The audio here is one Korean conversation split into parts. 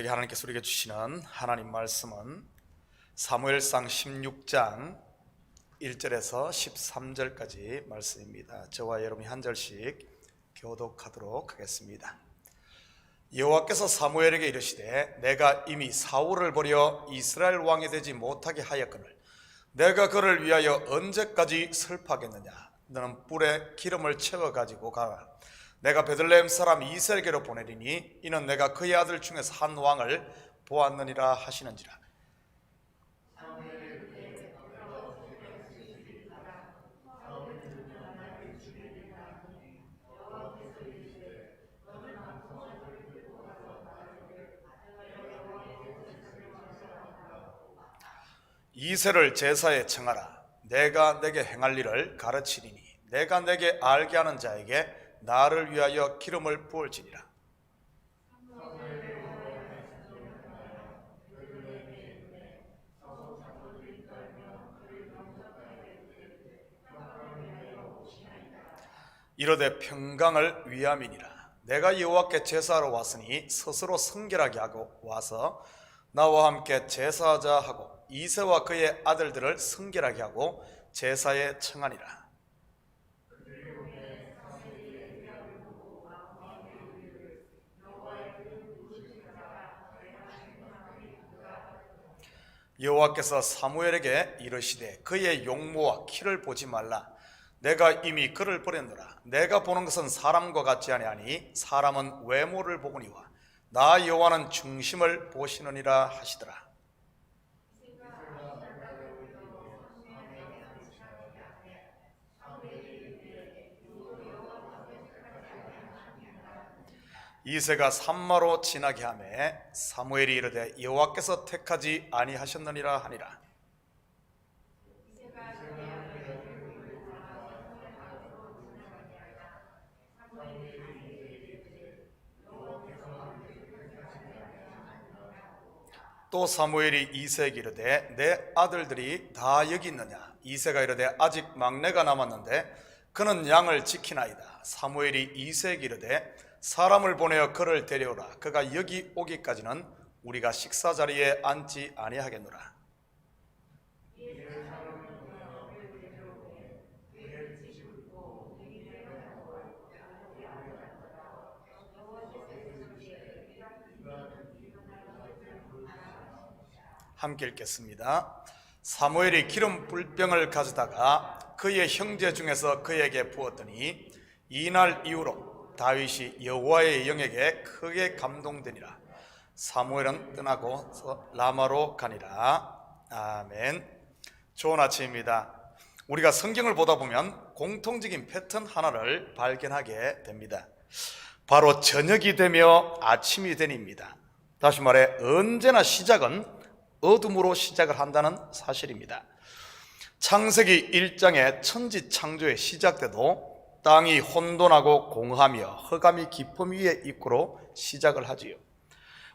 하나님께서 우리에게 주시는 하나님 말씀은 사무엘상 16장 1절에서 13절까지 말씀입니다. 저와 여러분이 한 절씩 교독하도록 하겠습니다. 여호와께서 사무엘에게 이르시되 내가 이미 사울을 버려 이스라엘 왕이 되지 못하게 하였거늘 내가 그를 위하여 언제까지 슬퍼하겠느냐. 너는 뿔에 기름을 채워 가지고 가라. 내가 베들레헴 사람 이세에게로 보내리니 이는 내가 그의 아들 중에서 한 왕을 보았느니라 하시는지라. 이새를 제사에 청하라. 내가 내게 행할 일을 가르치리니 내가 내게 알게 하는 자에게 나를 위하여 기름을 부을지니라. 이르되 평강을 위함이니라. 내가 여호와께 제사하러 왔으니 스스로 성결하게 하고 와서 나와 함께 제사하자 하고 이새와 그의 아들들을 성결하게 하고 제사에 청하니라. 여호와께서 사무엘에게 이르시되 그의 용모와 키를 보지 말라. 내가 이미 그를 버렸노라. 내가 보는 것은 사람과 같지 아니하니 사람은 외모를 보거니와 나 여호와는 중심을 보시느니라 하시더라. 이새가 산마로 지나게 하매 사무엘이 이르되 여호와께서 택하지 아니하셨느니라 하니라. 또 사무엘이 이새에게 이르되 내 아들들이 다 여기 있느냐. 이새가 이르되 아직 막내가 남았는데 그는 양을 지키나이다. 사무엘이 이새에게 이르되 사람을 보내어 그를 데려오라. 그가 여기 오기까지는 우리가 식사 자리에 앉지 아니하겠노라. 함께 읽겠습니다. 사무엘이 기름 불병을 가져다가 그의 형제 중에서 그에게 부었더니 이날 이후로 다윗이 여호와의 영에게 크게 감동되니라. 사무엘은 떠나고 라마로 가니라. 아멘. 좋은 아침입니다. 우리가 성경을 보다 보면 공통적인 패턴 하나를 발견하게 됩니다. 바로 저녁이 되며 아침이 되니입니다. 다시 말해 언제나 시작은 어둠으로 시작을 한다는 사실입니다. 창세기 1장의 천지 창조의 시작 때도 땅이 혼돈하고 공허하며 흑암이 깊음 위에 있고로 시작을 하지요.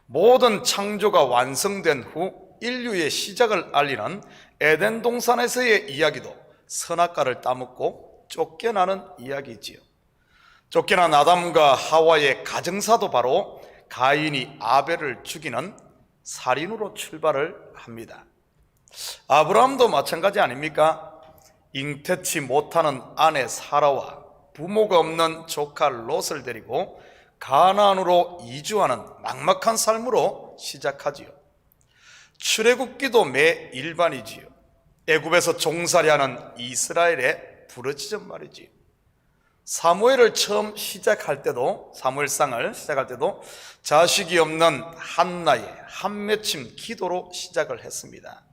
모든 창조가 완성된 후 인류의 시작을 알리는 에덴 동산에서의 이야기도 선악과를 따먹고 쫓겨나는 이야기지요. 쫓겨난 아담과 하와의 가정사도 바로 가인이 아벨을 죽이는 살인으로 출발을 합니다. 아브라함도 마찬가지 아닙니까? 잉태치 못하는 아내 사라와 부모가 없는 조카 롯을 데리고 가나안으로 이주하는 막막한 삶으로 시작하지요. 출애굽기도 매 일반이지요. 애굽에서 종살이하는 이스라엘의 부르짖음 말이지요. 사무엘을 처음 시작할 때도, 사무엘상을 시작할 때도 자식이 없는 한나의 한맺힘 기도로 시작을 했습니다.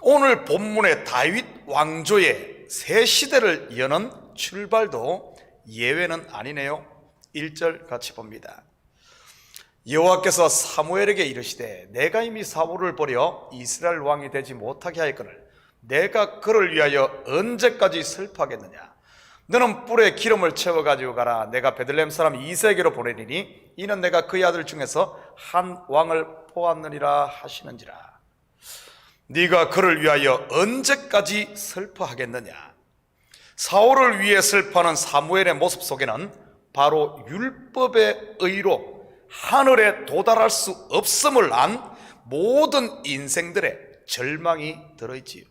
오늘 본문의 다윗 왕조의 새 시대를 여는 출발도 예외는 아니네요. 1절 같이 봅니다. 여호와께서 사무엘에게 이르시되 내가 이미 사울을 버려 이스라엘 왕이 되지 못하게 하였거늘 내가 그를 위하여 언제까지 슬퍼하겠느냐. 너는 뿔에 기름을 채워 가지고 가라. 내가 베들레헴 사람 이새에게로 보내리니 이는 내가 그의 아들 중에서 한 왕을 보았느니라 하시는지라. 네가 그를 위하여 언제까지 슬퍼하겠느냐. 사울을 위해 슬퍼하는 사무엘의 모습 속에는 바로 율법의 의로 하늘에 도달할 수 없음을 안 모든 인생들의 절망이 들어있지요.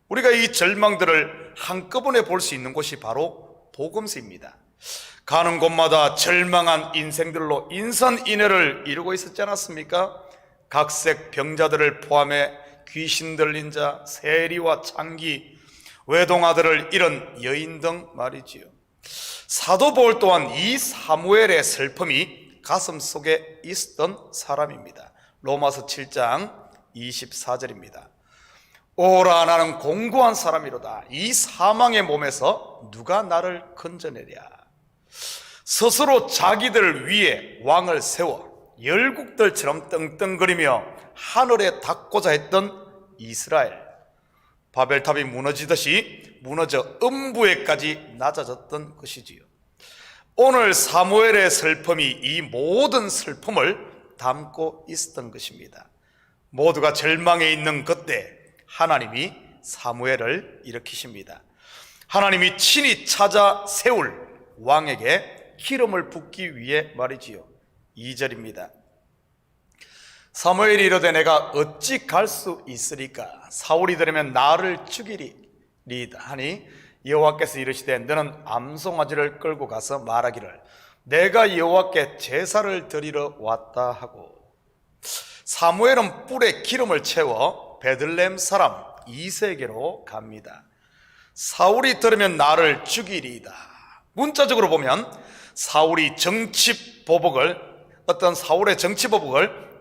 우리가 이 절망들을 한꺼번에 볼 수 있는 곳이 바로 복음서입니다. 가는 곳마다 절망한 인생들로 인산인해를 이루고 있었지 않았습니까? 각색 병자들을 포함해 귀신 들린 자, 세리와 창기, 외동아들을 잃은 여인 등 말이지요. 사도 바울 또한 이 사무엘의 슬픔이 가슴 속에 있었던 사람입니다. 로마서 7장 24절입니다. 오라, 나는 공고한 사람이로다. 이 사망의 몸에서 누가 나를 건져내랴. 스스로 자기들 위에 왕을 세워 열국들처럼 떵떵거리며 하늘에 닿고자 했던 이스라엘, 바벨탑이 무너지듯이 무너져 음부에까지 낮아졌던 것이지요. 오늘 사무엘의 슬픔이 이 모든 슬픔을 담고 있었던 것입니다. 모두가 절망에 있는 그때 하나님이 사무엘을 일으키십니다. 하나님이 친히 찾아 세울 왕에게 기름을 붓기 위해 말이지요. 2절입니다. 사무엘이 이르되 내가 어찌 갈 수 있으리까? 사울이 들으면 나를 죽이리이다 하니 여호와께서 이르시되 너는 암송아지를 끌고 가서 말하기를 내가 여호와께 제사를 드리러 왔다 하고. 사무엘은 뿔에 기름을 채워 베들레헴 사람 이새에게로 갑니다. 사울이 들으면 나를 죽이리이다. 문자적으로 보면 사울의 정치보복을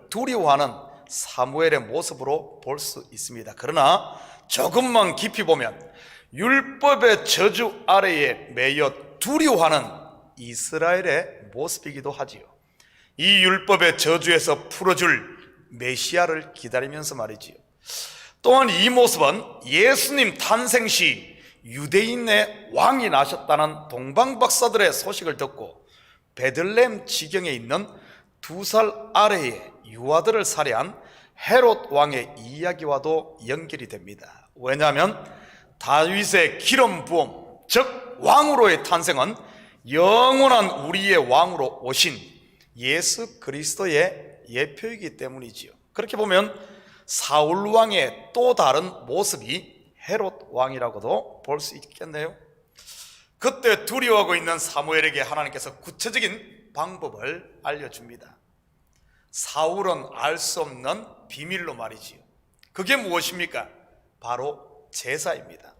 두려워하는 사무엘의 모습으로 볼 수 있습니다. 그러나 조금만 깊이 보면 율법의 저주 아래에 매여 두려워하는 이스라엘의 모습이기도 하지요. 이 율법의 저주에서 풀어줄 메시아를 기다리면서 말이지요. 또한 이 모습은 예수님 탄생 시 유대인의 왕이 나셨다는 동방박사들의 소식을 듣고 베들레헴 지경에 있는 2살 아래의 유아들을 살해한 헤롯 왕의 이야기와도 연결이 됩니다. 왜냐하면 다윗의 기름 부음, 즉 왕으로의 탄생은 영원한 우리의 왕으로 오신 예수 그리스도의 예표이기 때문이지요. 그렇게 보면 사울 왕의 또 다른 모습이 헤롯 왕이라고도 볼 수 있겠네요. 그때 두려워하고 있는 사무엘에게 하나님께서 구체적인 방법을 알려줍니다. 사울은 알 수 없는 비밀로 말이지요. 그게 무엇입니까? 바로 제사입니다.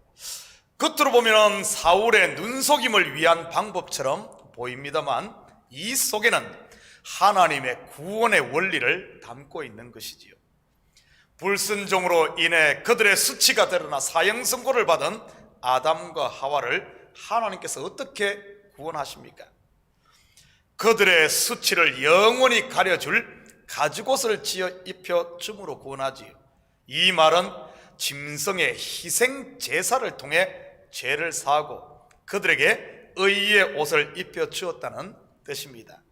겉으로 보면 사울의 눈속임을 위한 방법처럼 보입니다만 이 속에는 하나님의 구원의 원리를 담고 있는 것이지요. 불순종으로 인해 그들의 수치가 드러나 사형선고를 받은 아담과 하와를 하나님께서 어떻게 구원하십니까? 그들의 수치를 영원히 가려줄 가죽옷을 지어 입혀 줌으로 구원하지요. 이 말은 짐승의 희생 제사를 통해 죄를 사하고 그들에게 의의 옷을 입혀 주었다는 뜻입니다.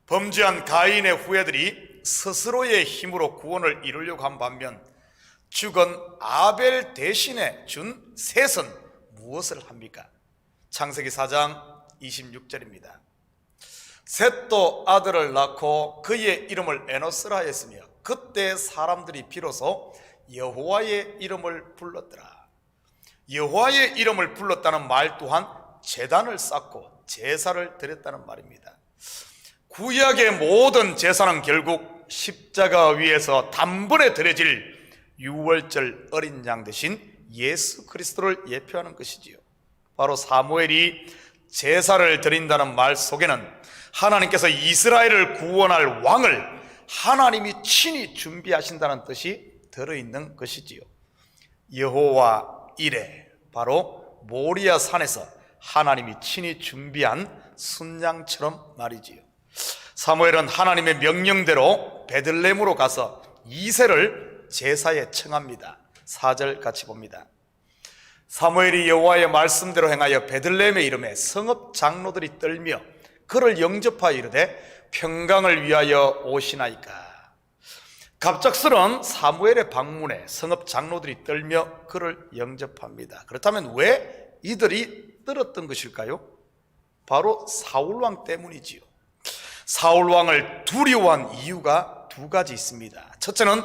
범죄한 가인의 후예들이 스스로의 힘으로 구원을 이루려고 한 반면 죽은 아벨 대신에 준 셋은 무엇을 합니까? 창세기 4장 26절입니다. 셋도 아들을 낳고 그의 이름을 에노스라 했으며 그때 사람들이 비로소 여호와의 이름을 불렀더라. 여호와의 이름을 불렀다는 말 또한 제단을 쌓고 제사를 드렸다는 말입니다. 구약의 모든 제사는 결국 십자가 위에서 단번에 드려질 유월절 어린 양 대신 예수 그리스도를 예표하는 것이지요. 바로 사무엘이 제사를 드린다는 말 속에는 하나님께서 이스라엘을 구원할 왕을 하나님이 친히 준비하신다는 뜻이 들어있는 것이지요. 여호와 이레, 바로 모리아 산에서 하나님이 친히 준비한 순양처럼 말이지요. 사무엘은 하나님의 명령대로 베들레헴으로 가서 이새를 제사에 청합니다. 4절 같이 봅니다. 사무엘이 여호와의 말씀대로 행하여 베들레헴에 이르매 성읍 장로들이 떨며 그를 영접하여 이르되 평강을 위하여 오시나이까. 갑작스런 사무엘의 방문에 성읍 장로들이 떨며 그를 영접합니다. 그렇다면 왜 이들이 떨었던 것일까요? 바로 사울왕 때문이지요. 사울 왕을 두려워한 이유가 두 가지 있습니다. 첫째는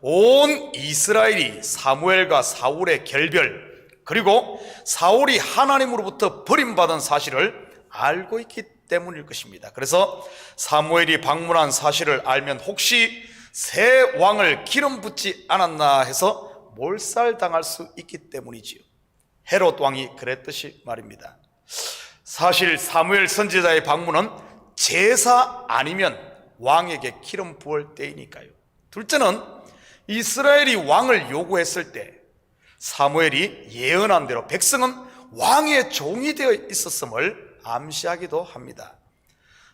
온 이스라엘이 사무엘과 사울의 결별, 그리고 사울이 하나님으로부터 버림받은 사실을 알고 있기 때문일 것입니다. 그래서 사무엘이 방문한 사실을 알면 혹시 새 왕을 기름 붓지 않았나 해서 몰살당할 수 있기 때문이지요. 헤롯 왕이 그랬듯이 말입니다. 사실 사무엘 선지자의 방문은 제사 아니면 왕에게 기름 부을 때이니까요. 둘째는 이스라엘이 왕을 요구했을 때 사무엘이 예언한 대로 백성은 왕의 종이 되어 있었음을 암시하기도 합니다.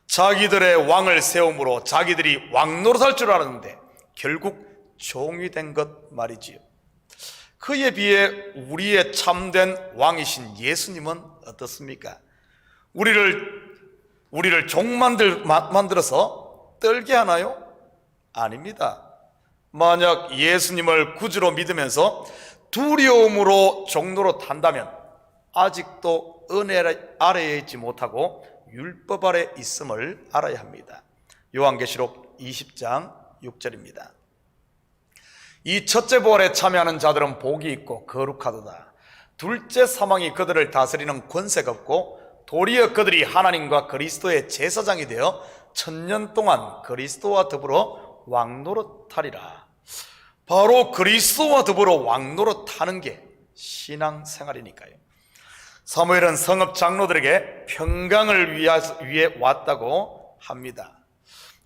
자기들의 왕을 세움으로 자기들이 왕 노릇할 줄 알았는데 결국 종이 된 것 말이지요. 그에 비해 우리의 참된 왕이신 예수님은 어떻습니까? 우리를 종 만들어서 떨게 하나요? 아닙니다. 만약 예수님을 구주로 믿으면서 두려움으로 종로로 탄다면 아직도 은혜 아래에 있지 못하고 율법 아래 있음을 알아야 합니다. 요한계시록 20장 6절입니다. 이 첫째 부활에 참여하는 자들은 복이 있고 거룩하도다. 둘째 사망이 그들을 다스리는 권세가 없고 도리어 그들이 하나님과 그리스도의 제사장이 되어 1000년 동안 그리스도와 더불어 왕노릇하리라. 바로 그리스도와 더불어 왕노릇하는 게 신앙생활이니까요. 사무엘은 성읍 장로들에게 평강을 위해 왔다고 합니다.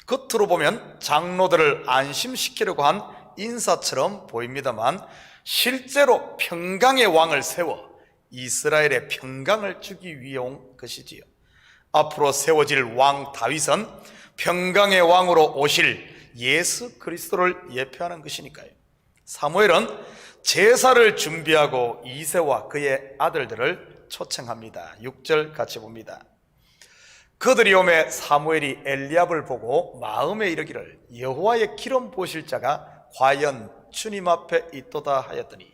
겉으로 보면 장로들을 안심시키려고 한 인사처럼 보입니다만 실제로 평강의 왕을 세워 이스라엘의 평강을 주기 위해 온 것이지요. 앞으로 세워질 왕 다윗은 평강의 왕으로 오실 예수 그리스도를 예표하는 것이니까요. 사무엘은 제사를 준비하고 이새와 그의 아들들을 초청합니다. 6절 같이 봅니다. 그들이 오매 사무엘이 엘리압을 보고 마음에 이르기를 여호와의 기름 부으실 자가 과연 주님 앞에 있도다 하였더니,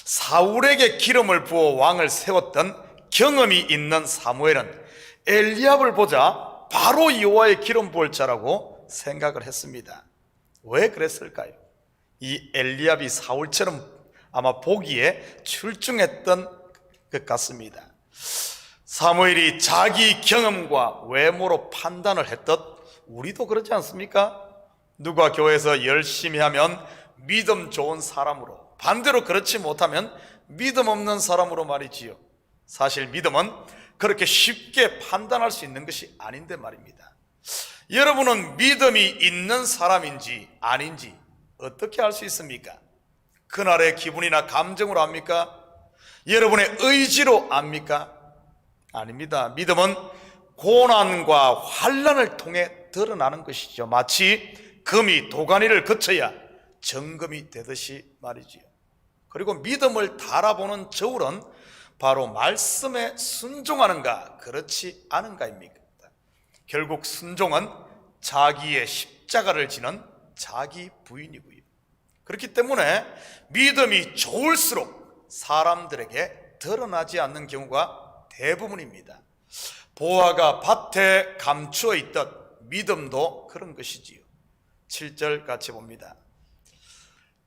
사울에게 기름을 부어 왕을 세웠던 경험이 있는 사무엘은 엘리압을 보자 바로 여호와의 기름 부을 자라고 생각을 했습니다. 왜 그랬을까요? 이 엘리압이 사울처럼 아마 보기에 출중했던 것 같습니다. 사무엘이 자기 경험과 외모로 판단을 했듯 우리도 그렇지 않습니까? 누가 교회에서 열심히 하면 믿음 좋은 사람으로, 반대로 그렇지 못하면 믿음 없는 사람으로 말이지요. 사실 믿음은 그렇게 쉽게 판단할 수 있는 것이 아닌데 말입니다. 여러분은 믿음이 있는 사람인지 아닌지 어떻게 알 수 있습니까? 그날의 기분이나 감정으로 압니까? 여러분의 의지로 압니까? 아닙니다. 믿음은 고난과 환난을 통해 드러나는 것이죠. 마치 금이 도가니를 거쳐야 정금이 되듯이 말이지요. 그리고 믿음을 달아보는 저울은 바로 말씀에 순종하는가 그렇지 않은가입니까? 결국 순종은 자기의 십자가를 지는 자기 부인이고요. 그렇기 때문에 믿음이 좋을수록 사람들에게 드러나지 않는 경우가 대부분입니다. 보화가 밭에 감추어 있듯 믿음도 그런 것이지요. 7절 같이 봅니다.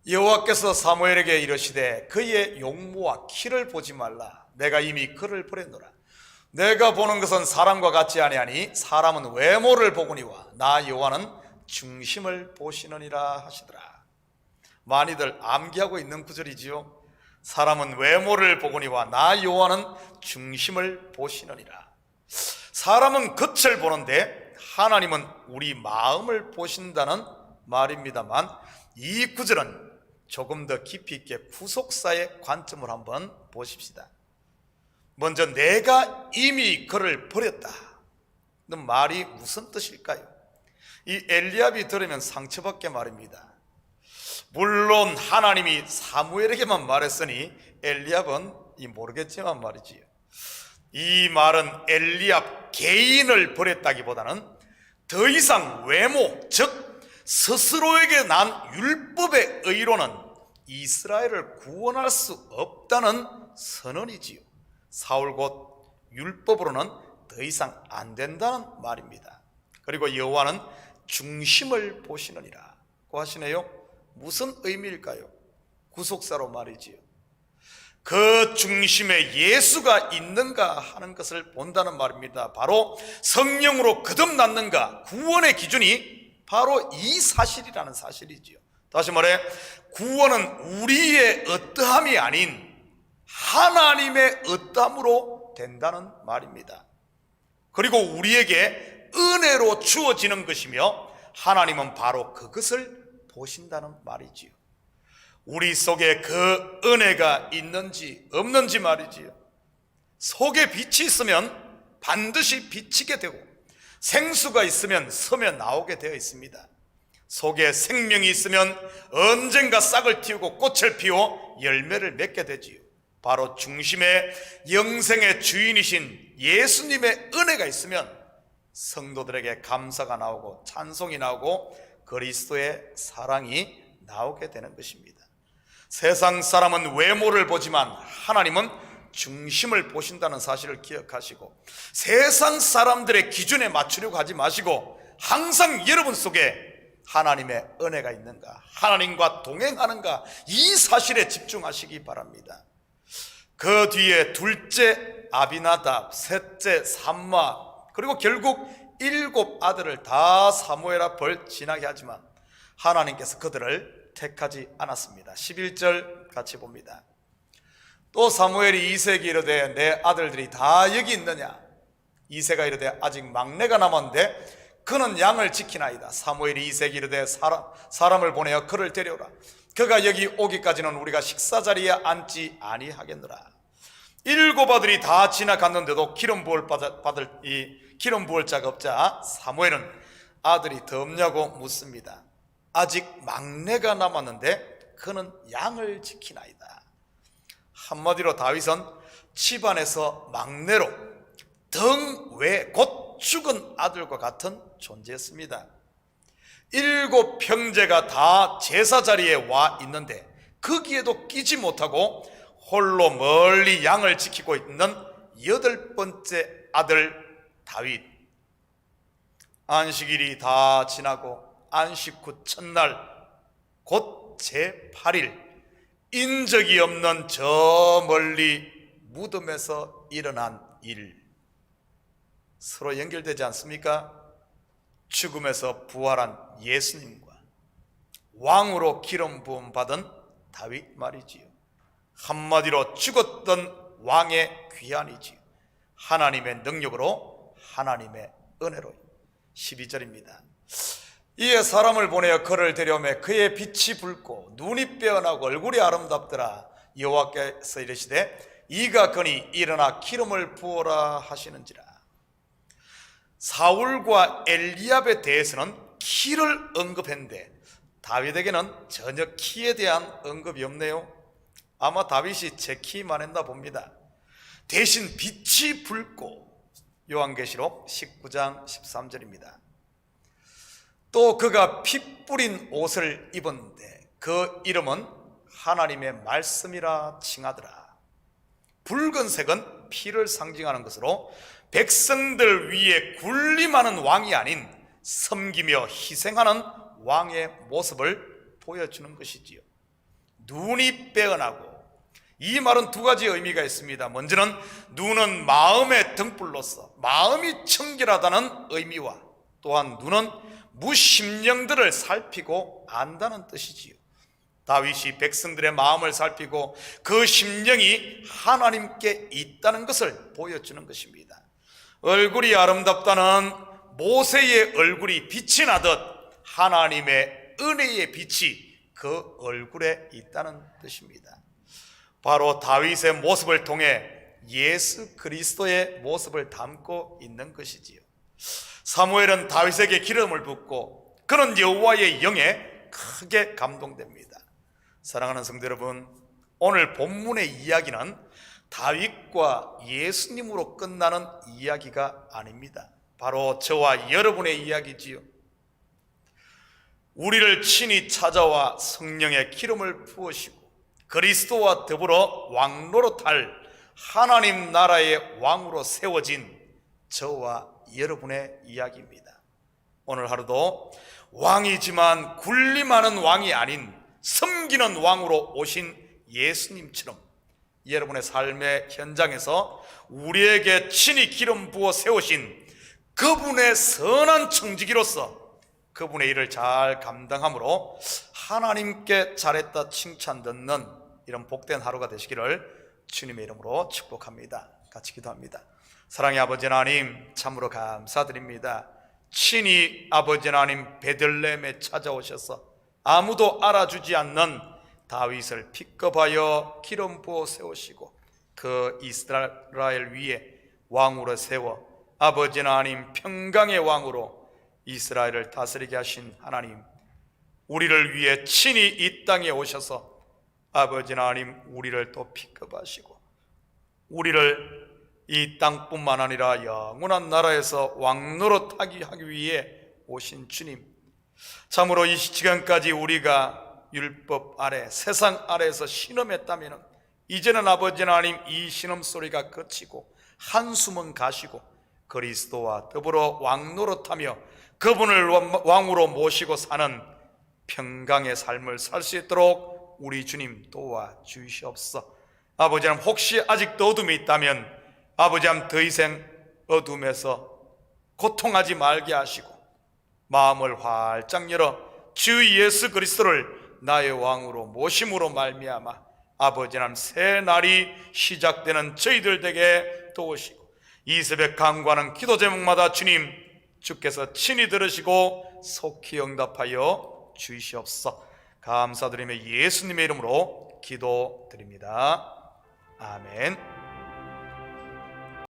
여호와께서 사무엘에게 이르시되 그의 용모와 키를 보지 말라. 내가 이미 그를 버렸노라. 내가 보는 것은 사람과 같지 아니하니 사람은 외모를 보거니와 나 여호와는 중심을 보시느니라 하시더라. 많이들 암기하고 있는 구절이지요. 사람은 외모를 보거니와 나 여호와는 중심을 보시느니라. 사람은 겉을 보는데 하나님은 우리 마음을 보신다는 말입니다만, 이 구절은 조금 더 깊이 있게 후속사의 관점을 한번 보십시다. 먼저 내가 이미 그를 버렸다 는 말이 무슨 뜻일까요? 이 엘리압이 들으면 상처받게 말입니다. 물론 하나님이 사무엘에게만 말했으니 엘리압은 모르겠지만 말이지요. 이 말은 엘리압 개인을 버렸다기보다는 더 이상 외모, 즉 스스로에게 난 율법의 의로는 이스라엘을 구원할 수 없다는 선언이지요. 사울 곧 율법으로는 더 이상 안 된다는 말입니다. 그리고 여호와는 중심을 보시느니라고 하시네요. 무슨 의미일까요? 구속사로 말이지요. 그 중심에 예수가 있는가 하는 것을 본다는 말입니다. 바로 성령으로 거듭났는가, 구원의 기준이 바로 이 사실이라는 사실이지요. 다시 말해 구원은 우리의 어떠함이 아닌 하나님의 어떠함으로 된다는 말입니다. 그리고 우리에게 은혜로 주어지는 것이며 하나님은 바로 그것을 보신다는 말이지요. 우리 속에 그 은혜가 있는지 없는지 말이지요. 속에 빛이 있으면 반드시 비치게 되고 생수가 있으면 섬에 나오게 되어 있습니다. 속에 생명이 있으면 언젠가 싹을 틔우고 꽃을 피워 열매를 맺게 되지요. 바로 중심에 영생의 주인이신 예수님의 은혜가 있으면 성도들에게 감사가 나오고 찬송이 나오고 그리스도의 사랑이 나오게 되는 것입니다. 세상 사람은 외모를 보지만 하나님은 중심을 보신다는 사실을 기억하시고 세상 사람들의 기준에 맞추려고 하지 마시고 항상 여러분 속에 하나님의 은혜가 있는가, 하나님과 동행하는가, 이 사실에 집중하시기 바랍니다. 그 뒤에 둘째 아비나답, 셋째 삼마, 그리고 결국 7 아들을 다 사무엘 앞을 지나게 하지만 하나님께서 그들을 택하지 않았습니다. 11절 같이 봅니다. 또 사무엘이 이새에게 이르되 내 아들들이 다 여기 있느냐? 이새가 이르되 아직 막내가 남았는데 그는 양을 지키나이다. 사무엘이 이새에게 이르되 사람을 보내어 그를 데려오라. 그가 여기 오기까지는 우리가 식사 자리에 앉지 아니하겠노라. 7 아들이 다 지나갔는데도 기름 부을 자가 없자 사무엘은 아들이 더 없냐고 묻습니다. 아직 막내가 남았는데 그는 양을 지키나이다. 한마디로 다윗은 집안에서 막내로 등 외 곧 죽은 아들과 같은 존재였습니다. 7 형제가 다 제사 자리에 와 있는데 거기에도 끼지 못하고 홀로 멀리 양을 지키고 있는 8번째 아들 다윗. 안식일이 다 지나고 안식 후 첫날 곧 제8일 인적이 없는 저 멀리 무덤에서 일어난 일, 서로 연결되지 않습니까? 죽음에서 부활한 예수님과 왕으로 기름 부음 받은 다윗 말이지요. 한마디로 죽었던 왕의 귀환이지요. 하나님의 능력으로 하나님의 은혜로. 12절입니다. 이에 사람을 보내어 그를 데려오매 그의 빛이 붉고 눈이 빼어나고 얼굴이 아름답더라. 여호와께서 이르시되 이가 그니 일어나 기름을 부어라 하시는지라. 사울과 엘리압에 대해서는 키를 언급했는데 다윗에게는 전혀 키에 대한 언급이 없네요. 아마 다윗이 제 키만 했나 봅니다. 대신 빛이 붉고, 요한계시록 19장 13절입니다. 또 그가 피 뿌린 옷을 입었는데 그 이름은 하나님의 말씀이라 칭하더라. 붉은색은 피를 상징하는 것으로 백성들 위에 군림하는 왕이 아닌 섬기며 희생하는 왕의 모습을 보여주는 것이지요. 눈이 빼어나고, 이 말은 2가지 의미가 있습니다. 먼저는 눈은 마음의 등불로서 마음이 청결하다는 의미와, 또한 눈은 무심령들을 살피고 안다는 뜻이지요. 다윗이 백성들의 마음을 살피고 그 심령이 하나님께 있다는 것을 보여주는 것입니다. 얼굴이 아름답다는 모세의 얼굴이 빛이 나듯 하나님의 은혜의 빛이 그 얼굴에 있다는 뜻입니다. 바로 다윗의 모습을 통해 예수 그리스도의 모습을 담고 있는 것이지요. 사무엘은 다윗에게 기름을 붓고 그는 여호와의 영에 크게 감동됩니다. 사랑하는 성도 여러분, 오늘 본문의 이야기는 다윗과 예수님으로 끝나는 이야기가 아닙니다. 바로 저와 여러분의 이야기지요. 우리를 친히 찾아와 성령의 기름을 부으시고 그리스도와 더불어 왕노릇할 하나님 나라의 왕으로 세워진 저와 여러분의 이야기입니다. 오늘 하루도 왕이지만 군림하는 왕이 아닌 섬기는 왕으로 오신 예수님처럼 여러분의 삶의 현장에서 우리에게 친히 기름 부어 세우신 그분의 선한 청지기로서 그분의 일을 잘 감당함으로 하나님께 잘했다 칭찬 듣는 이런 복된 하루가 되시기를 주님의 이름으로 축복합니다. 같이 기도합니다. 사랑의 아버지 하나님, 참으로 감사드립니다. 친히 아버지 하나님 베들레헴에 찾아오셔서 아무도 알아주지 않는 다윗을 픽업하여 기름 부어 세우시고 그 이스라엘 위에 왕으로 세워 아버지 하나님 평강의 왕으로 이스라엘을 다스리게 하신 하나님, 우리를 위해 친히 이 땅에 오셔서 아버지 하나님 우리를 또 픽업하시고 우리를 이 땅뿐만 아니라 영원한 나라에서 왕노릇하게 하기 위해 오신 주님, 참으로 이 시간까지 우리가 율법 아래 세상 아래에서 신음했다면 이제는 아버지 하나님 이 신음 소리가 그치고 한숨은 가시고 그리스도와 더불어 왕노릇하며 그분을 왕으로 모시고 사는 평강의 삶을 살 수 있도록 우리 주님 도와주시옵소서. 아버지 하나님, 혹시 아직도 어둠이 있다면 아버지 하나님 더 이상 어둠에서 고통하지 말게 하시고 마음을 활짝 열어 주 예수 그리스도를 나의 왕으로 모심으로 말미암아 아버지 하나님 새 날이 시작되는 저희들 되게 도우시고 이 새벽 간구하는 기도 제목마다 주님 주께서 친히 들으시고 속히 응답하여 주시옵소서. 감사드리며 예수님의 이름으로 기도드립니다. 아멘.